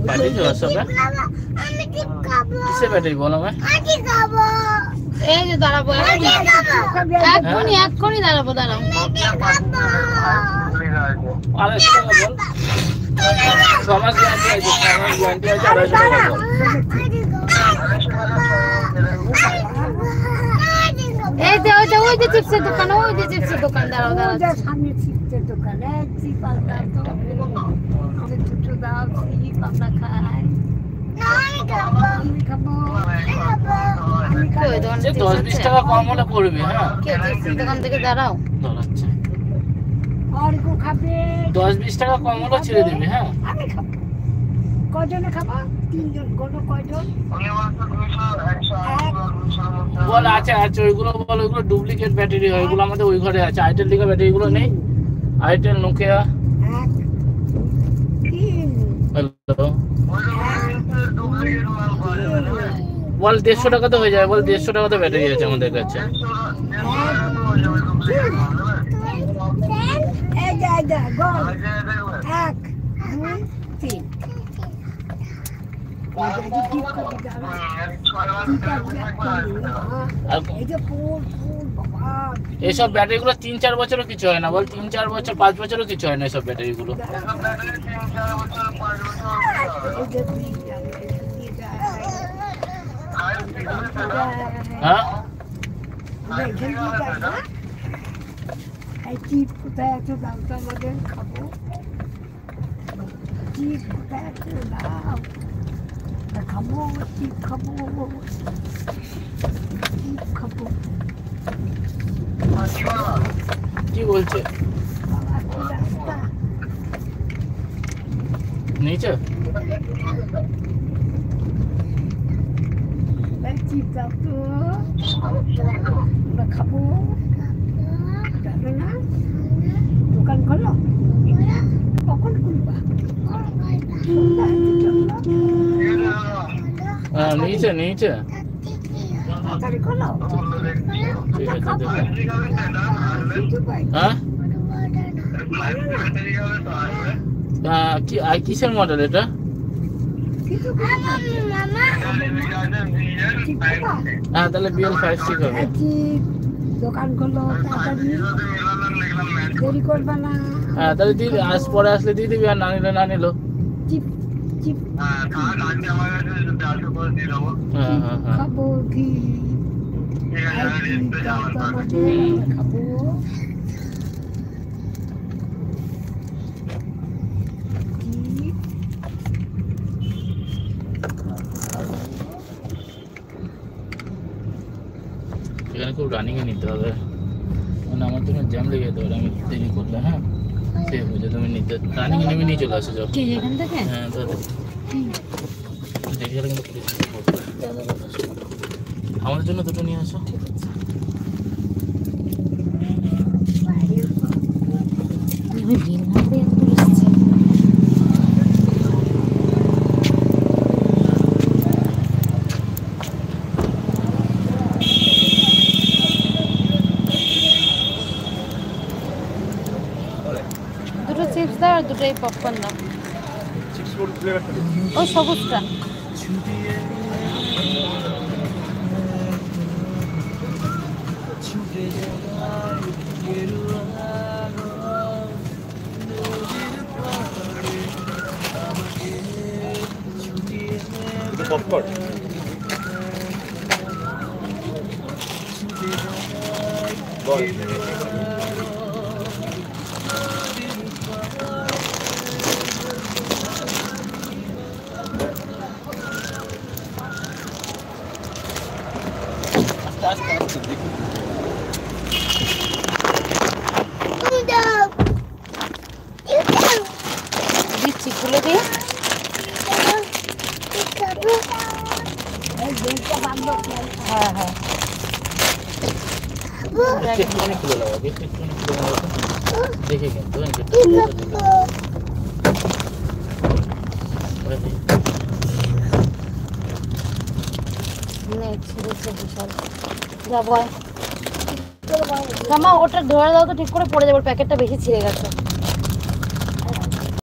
Battery সব কিসে battery বলো ভাই? এই যে দাঁড়াবো এক্ষুনি দাঁড়াবো দাঁড়াও। আরে বল 6 মাস গ্যারান্টি আছে, 6 মাস গ্যারান্টি আছে, 250 টাকা বল। এই যে ওই যে চিপসের দোকান, ওই যে চিপসের দোকান, দাঁড়াও দাঁড়াও সামনে চিপসের দোকান। এক চিপ আলতা তো আমাদের দুটো দাও, চিপ আমরা খাই। যে 10-20 টাকা কম হলে করবি। হ্যাঁ দোকান থেকে দাঁড়াও, 10-20 টাকা কম হলে ছেড়ে দিবি। হ্যাঁ কজনে খাবা? 3 জন। কোনো কয়জন? বল আছে আছে ওইগুলো বল, ওইগুলো ডুপ্লিকেট ব্যাটারি হয়, ওইগুলো আমাদের ওই ঘরে আছে। আইটেল লিখা ব্যাটারি গুলো নেই, আইটেল নোকিয়া। হ্যালো বল 150 টাকা তো হয়ে যায়, বল 150 টাকা তো ব্যাটারি আছে আমাদের কাছে। এইসব ব্যাটারি গুলো 3-4 বছরও কিছু হয় না, বল 3-4 বছর 5 বছরও কিছু হয় না এইসব ব্যাটারি গুলো। হ্যাঁ চিপ কোথায় আছে দাও তো আমাদের, খাবো। চিপ কোথায় আছে দাও, খাবো চিপ খাবো, চিপ খাবো। কি বলছে নিচে? চিপ দাও তো আমরা খাবো। জানো না দোকান খোলো? কখন খুলবা? হ্যাঁ নিচে নিচে তাড়াতাড়ি খোলো। ঠিক আছে। হ্যাঁ কিসের মডেল এটা? হ্যাঁ তাহলে BL56 হবে। দোকান খোলো তাড়াতাড়ি, দেরি করবা না। হ্যাঁ তাহলে দিদি আজ পরে আসলে দিয়ে দিবি, আর না নিলে না নিলো। চিপ চিপ খাবো কি খাবো। এখানে খুব রানিংয়ে নিতে হবে, মানে আমার জন্য জ্যাম লেগে যেতে পারে আমি দেরি করলে। হ্যাঁ ঠিক বুঝে তুমি নিতে রানিংয়ে নেমে নিয়ে চলে আসো যাও। এখান থেকে হ্যাঁ তো দেখি গেলে কিন্তু আমাদের জন্য দুটো নিয়ে আসো। দুটো চিপস দাও আর দুটোই পপকর্ন দাও। ও সবুজটা পপকর্ন দিচ্ছি, খুলে দিয়ে হ্যাঁ হ্যাঁ একটুখানি খুলে লাগাবো, একটুখানি খুলে লাগাবো দেখে কিন্তু ওটা ধরে দাও তো ঠিক করে, পড়ে যাবে, প্যাকেটটা বেশি ছিঁড়ে গেছে।